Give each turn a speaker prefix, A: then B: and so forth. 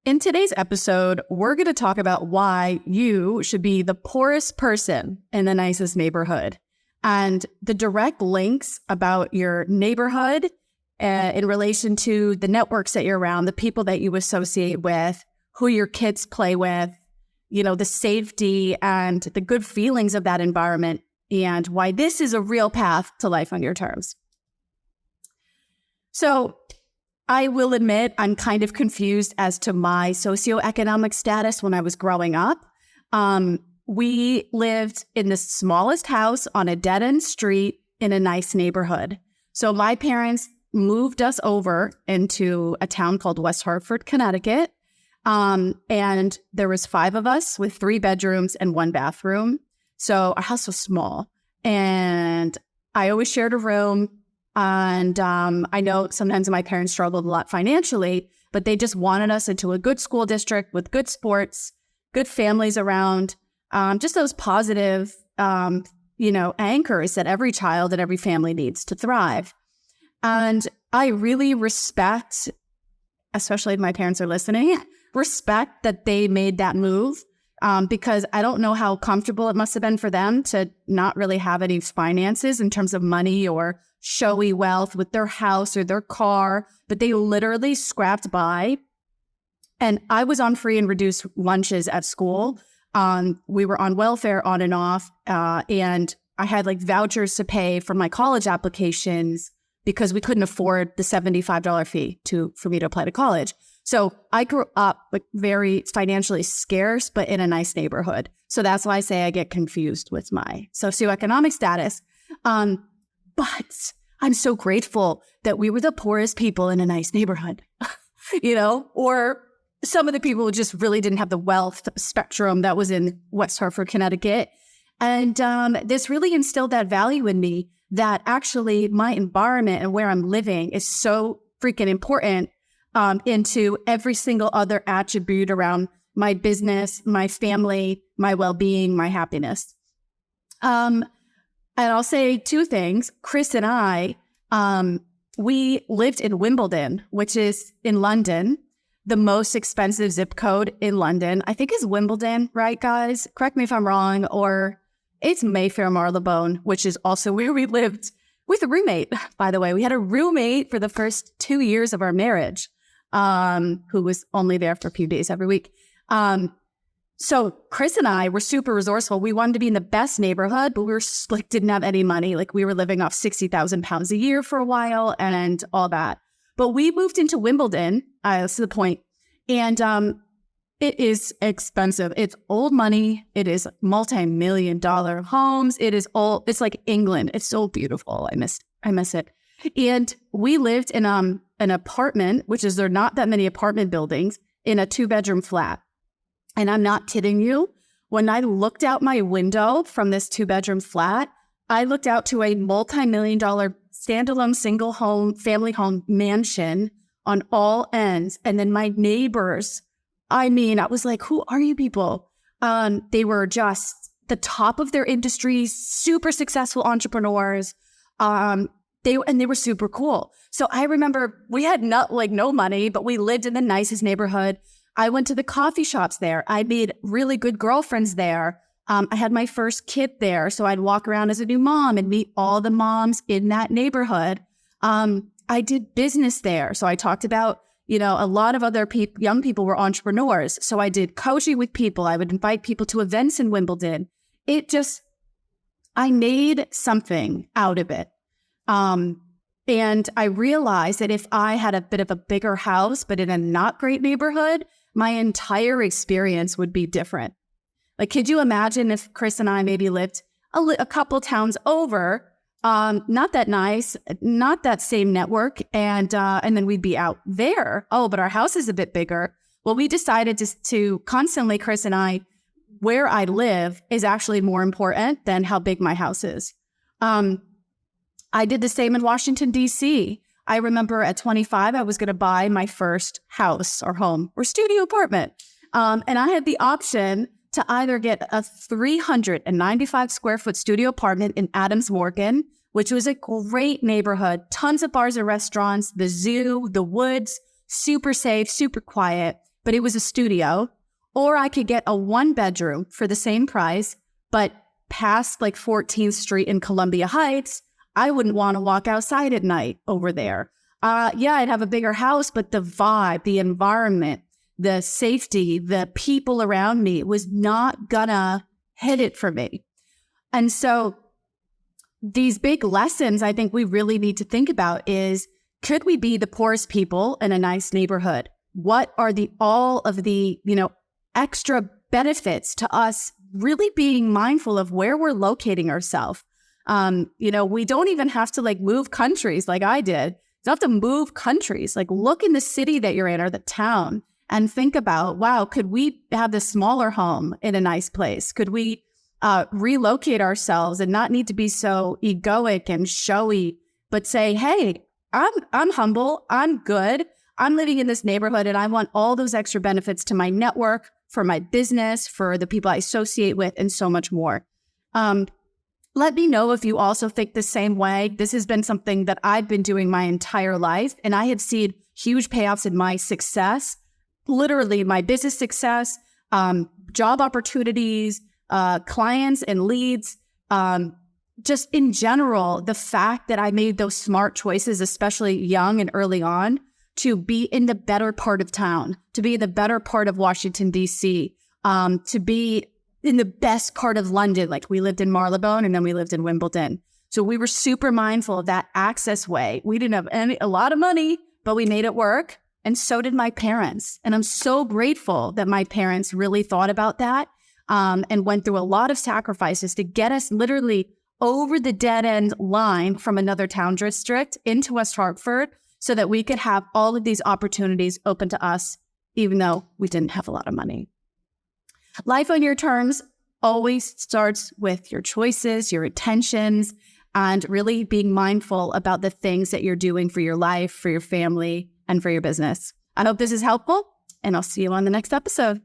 A: In today's episode, we're going to talk about why you should be the poorest person in the nicest neighborhood and the direct links about your neighborhood in relation to the networks that you're around, the people that you associate with, who your kids play with, the safety and the good feelings of that environment, and why this is a real path to life on your terms. So I will admit I'm kind of confused as to my socioeconomic status when I was growing up. We lived in the smallest house on a dead-end street in a nice neighborhood. So my parents moved us over into a town called West Hartford, Connecticut. And there was 5 of us with 3 bedrooms and 1 bathroom. So our house was small. And I always shared a room. And I know sometimes my parents struggled a lot financially, but they just wanted us into a good school district with good sports, good families around, just those positive, anchors that every child and every family needs to thrive. And I really respect, especially if my parents are listening, respect that they made that move because I don't know how comfortable it must have been for them to not really have any finances in terms of money or showy wealth with their house or their car, but they literally scrapped by. And I was on free and reduced lunches at school. We were on welfare on and off, and I had vouchers to pay for my college applications because we couldn't afford the $75 fee for me to apply to college. So I grew up very financially scarce, but in a nice neighborhood. So that's why I say I get confused with my socioeconomic status. But I'm so grateful that we were the poorest people in a nice neighborhood, or some of the people who just really didn't have the wealth spectrum that was in West Hartford, Connecticut. And this really instilled that value in me that actually my environment and where I'm living is so freaking important into every single other attribute around my business, my family, my well-being, my happiness. And I'll say 2 things. Chris and I, we lived in Wimbledon, which is in London, the most expensive zip code in London. I think is Wimbledon, right, guys? Correct me if I'm wrong. Or it's Mayfair Marylebone, which is also where we lived with a roommate, by the way. We had a roommate for the first 2 years of our marriage, who was only there for a few days every week. So Chris and I were super resourceful. We wanted to be in the best neighborhood, but we were didn't have any money. We were living off 60,000 pounds a year for a while and all that. But we moved into Wimbledon, that's the point. And it is expensive. It's old money. It is multi-million-dollar homes. It's like England. It's so beautiful. I miss it. And we lived in an apartment, which is there are not that many apartment buildings, in a 2-bedroom flat. And I'm not kidding you. When I looked out my window from this 2-bedroom flat, I looked out to a multi-million-dollar standalone single home, family home mansion on all ends. And then my neighbors, I was like, who are you people? They were just the top of their industries, super successful entrepreneurs. They were super cool. So I remember we had no money, but we lived in the nicest neighborhood. I went to the coffee shops there. I made really good girlfriends there. I had my first kid there. So I'd walk around as a new mom and meet all the moms in that neighborhood. I did business there. So I talked about, a lot of other young people were entrepreneurs. So I did coaching with people. I would invite people to events in Wimbledon. I made something out of it. And I realized that if I had a bit of a bigger house, but in a not great neighborhood, my entire experience would be different. Could you imagine if Chris and I maybe lived a couple towns over, not that nice, not that same network, and then we'd be out there. Oh, but our house is a bit bigger. Well, we decided to constantly, Chris and I, where I live is actually more important than how big my house is. I did the same in Washington, D.C. I remember at 25, I was going to buy my first house or home or studio apartment. And I had the option to either get a 395 square foot studio apartment in Adams Morgan, which was a great neighborhood, tons of bars and restaurants, the zoo, the woods, super safe, super quiet. but it was a studio, or I could get a 1-bedroom for the same price, but past like 14th Street in Columbia Heights, I wouldn't want to walk outside at night over there. Yeah, I'd have a bigger house, but the vibe, the environment, the safety, the people around me was not gonna hit it for me. And so these big lessons I think we really need to think about is, could we be the poorest people in a nice neighborhood? What are all of the, extra benefits to us really being mindful of where we're locating ourselves? We don't even have to like move countries like I did. You don't have to move countries. Like look in the city that you're in or the town and think about, wow, could we have this smaller home in a nice place? Could we relocate ourselves and not need to be so egoic and showy, but say, hey, I'm humble, I'm good, I'm living in this neighborhood, and I want all those extra benefits to my network, for my business, for the people I associate with, and so much more. Let me know if you also think the same way. This has been something that I've been doing my entire life, and I have seen huge payoffs in my success, literally my business success, job opportunities, clients and leads, just in general, the fact that I made those smart choices, especially young and early on, to be in the better part of town, to be in the better part of Washington, D.C., to be in the best part of London. Like we lived in Marylebone and then we lived in Wimbledon. So we were super mindful of that access way. We didn't have a lot of money, but we made it work. And so did my parents. And I'm so grateful that my parents really thought about that and went through a lot of sacrifices to get us literally over the dead end line from another town district into West Hartford so that we could have all of these opportunities open to us, even though we didn't have a lot of money. Life on your terms always starts with your choices, your intentions, and really being mindful about the things that you're doing for your life, for your family, and for your business. I hope this is helpful, and I'll see you on the next episode.